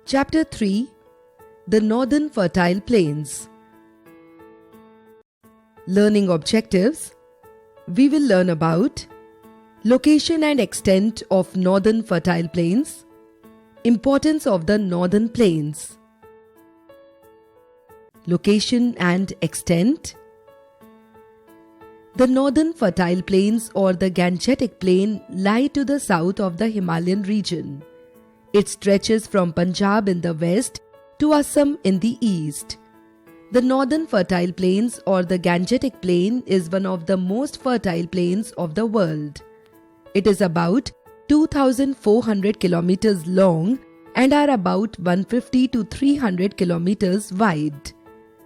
Chapter 3: The Northern Fertile Plains. Learning objectives. We will learn about location and extent of Northern Fertile Plains, importance of the Northern Plains. Location and extent. The Northern Fertile Plains or the Gangetic Plain lie to the south of the Himalayan region. It stretches from Punjab in the west to Assam in the east. The Northern Fertile Plains or the Gangetic Plain is one of the most fertile plains of the world. It is about 2,400 kilometers long and are about 150 to 300 kilometers wide.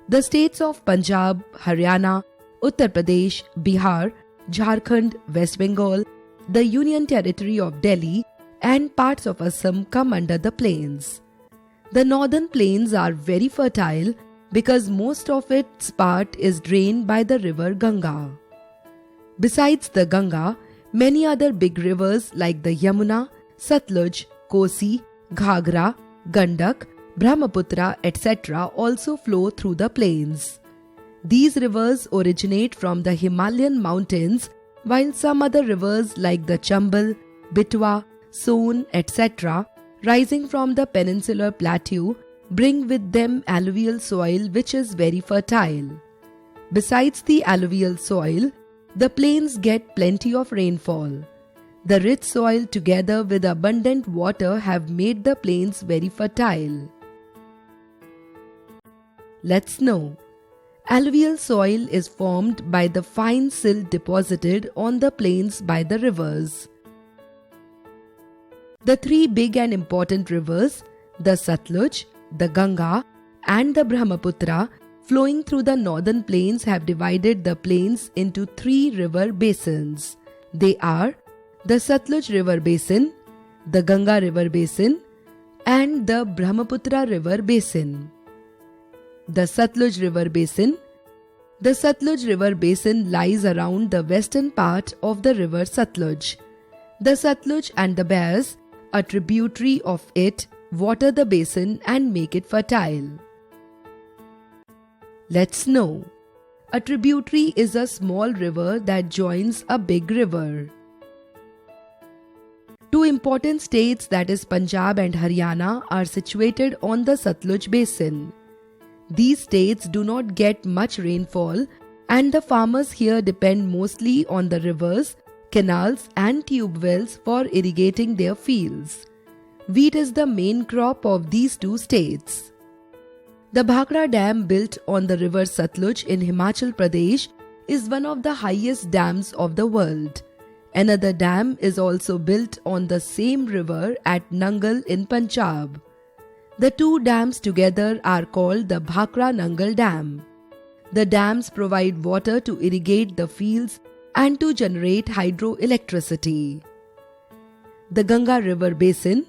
The states of Punjab, Haryana, Uttar Pradesh, Bihar, Jharkhand, West Bengal, the Union Territory of Delhi and parts of Assam come under the plains. The northern plains are very fertile because most of its part is drained by the river Ganga. Besides the Ganga, many other big rivers like the Yamuna, Satluj, Kosi, Ghagra, Gandak, Brahmaputra, etc. also flow through the plains. These rivers originate from the Himalayan mountains, while some other rivers like the Chambal, Betwa, Son, etc., rising from the peninsular plateau, bring with them alluvial soil which is very fertile. Besides the alluvial soil, the plains get plenty of rainfall. The rich soil together with abundant water have made the plains very fertile. Let's know. Alluvial soil is formed by the fine silt deposited on the plains by the rivers. The three big and important rivers, the Satluj, the Ganga and the Brahmaputra, flowing through the northern plains have divided the plains into three river basins. They are the Satluj River Basin, the Ganga River Basin and the Brahmaputra River Basin. The Satluj River Basin. The Satluj River Basin lies around the western part of the river Satluj. The Satluj and the Beas, a tributary of it, water the basin and make it fertile. Let's know. A tributary is a small river that joins a big river. Two important states, that is Punjab and Haryana, are situated on the Satluj basin. These states do not get much rainfall and the farmers here depend mostly on the rivers, canals and tube wells for irrigating their fields. Wheat is the main crop of these two states. The Bhakra Dam, built on the river Satluj in Himachal Pradesh, is one of the highest dams of the world. Another dam is also built on the same river at Nangal in Punjab. The two dams together are called the Bhakra Nangal Dam. The dams provide water to irrigate the fields and to generate hydroelectricity. The Ganga River Basin.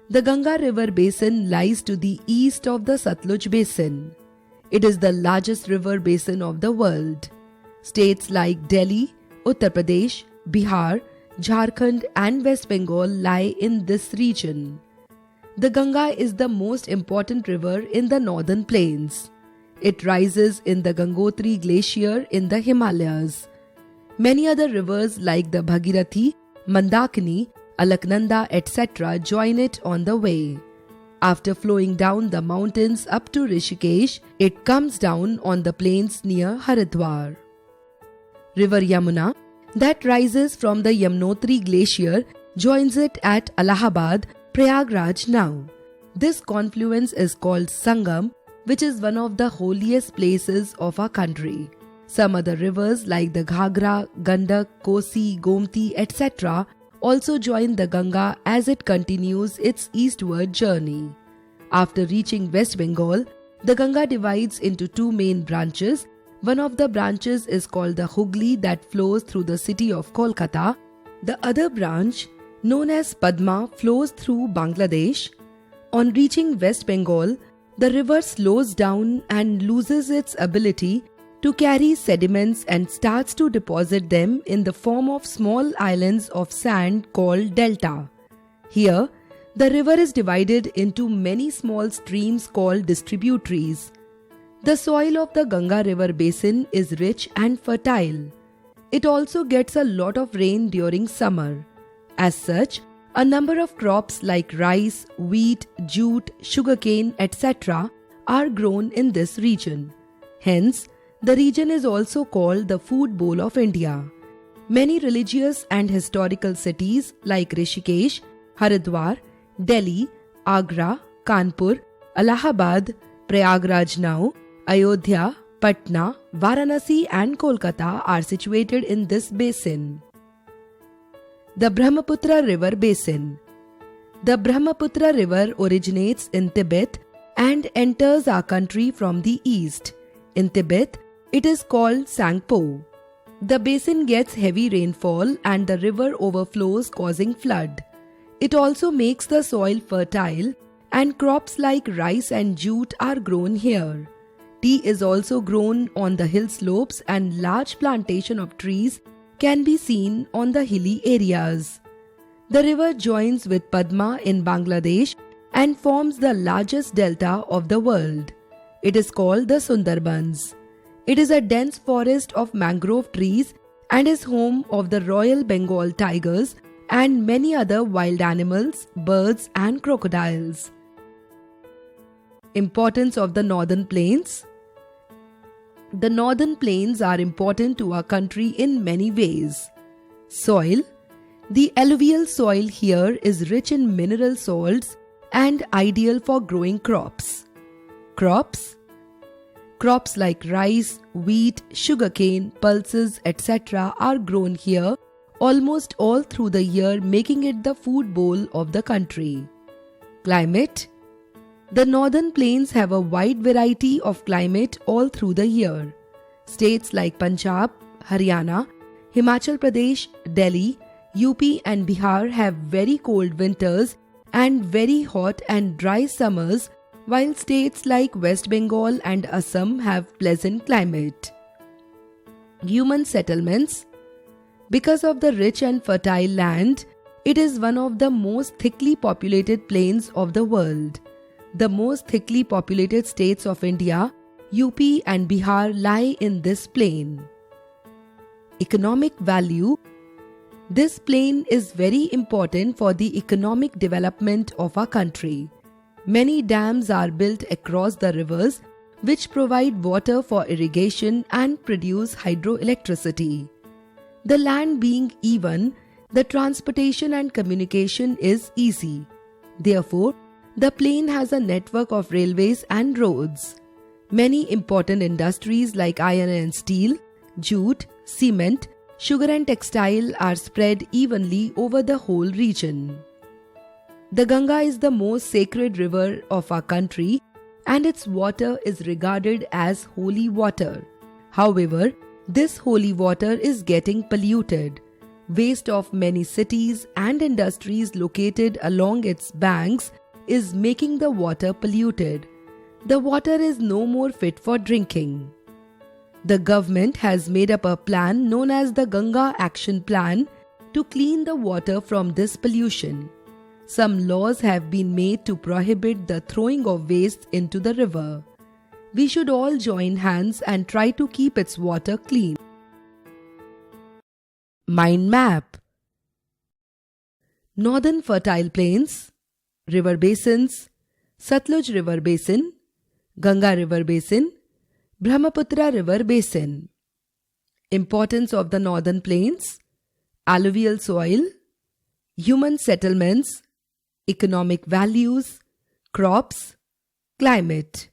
The Ganga River Basin lies to the east of the Satluj Basin. It is the largest river basin of the world. States like Delhi, Uttar Pradesh, Bihar, Jharkhand and West Bengal lie in this region. The Ganga is the most important river in the northern plains. It rises in the Gangotri Glacier in the Himalayas. Many other rivers like the Bhagirathi, Mandakini, Alaknanda, etc. join it on the way. After flowing down the mountains up to Rishikesh, it comes down on the plains near Haridwar. River Yamuna, that rises from the Yamunotri Glacier, joins it at Allahabad, Prayagraj now. This confluence is called Sangam, which is one of the holiest places of our country. Some other rivers like the Ghagra, Gandak, Kosi, Gomti, etc. also join the Ganga as it continues its eastward journey. After reaching West Bengal, the Ganga divides into two main branches. One of the branches is called the Hooghly that flows through the city of Kolkata. The other branch, known as Padma, flows through Bangladesh. On reaching West Bengal, the river slows down and loses its ability to carry sediments and starts to deposit them in the form of small islands of sand called delta. Here, The river is divided into many small streams called distributaries. The soil of the Ganga river basin is rich and fertile. It also gets a lot of rain during summer. As such, a number of crops like rice, wheat, jute, sugarcane, etc. are grown in this region. Hence, the region is also called the food bowl of India. Many religious and historical cities like Rishikesh, Haridwar, Delhi, Agra, Kanpur, Allahabad, Prayagraj now, Ayodhya, Patna, Varanasi and Kolkata are situated in this basin. The Brahmaputra River Basin. The Brahmaputra River originates in Tibet and enters our country from the east. In Tibet, it is called Tsangpo. The basin gets heavy rainfall and the river overflows, causing flood. It also makes the soil fertile and crops like rice and jute are grown here. Tea is also grown on the hill slopes and large plantation of trees can be seen on the hilly areas. The river joins with Padma in Bangladesh and forms the largest delta of the world. It is called the Sundarbans. It is a dense forest of mangrove trees and is home of the Royal Bengal tigers and many other wild animals, birds and crocodiles. Importance of the Northern Plains. The Northern Plains are important to our country in many ways. Soil. The alluvial soil here is rich in mineral salts and ideal for growing crops. Crops. Crops like rice, wheat, sugarcane, pulses, etc. are grown here almost all through the year, making it the food bowl of the country. Climate. The Northern Plains have a wide variety of climate all through the year. States like Punjab, Haryana, Himachal Pradesh, Delhi, UP and Bihar have very cold winters and very hot and dry summers, while states like West Bengal and Assam have pleasant climate. Human settlements. Because of the rich and fertile land, it is one of the most thickly populated plains of the world. The most thickly populated states of India, UP and Bihar, lie in this plain. Economic value. This plain is very important for the economic development of our country. Many dams are built across the rivers, which provide water for irrigation and produce hydroelectricity. The land being even, the transportation and communication is easy. Therefore, the plain has a network of railways and roads. Many important industries like iron and steel, jute, cement, sugar and textile are spread evenly over the whole region. The Ganga is the most sacred river of our country and its water is regarded as holy water. However, this holy water is getting polluted. Waste of many cities and industries located along its banks is making the water polluted. The water is no more fit for drinking. The government has made up a plan known as the Ganga Action Plan to clean the water from this pollution. Some laws have been made to prohibit the throwing of waste into the river. We should all join hands and try to keep its water clean. Mind map. Northern fertile plains, river basins, Satluj River Basin, Ganga River Basin, Brahmaputra River Basin. Importance of the Northern Plains, alluvial soil, human settlements, economic values, crops, climate.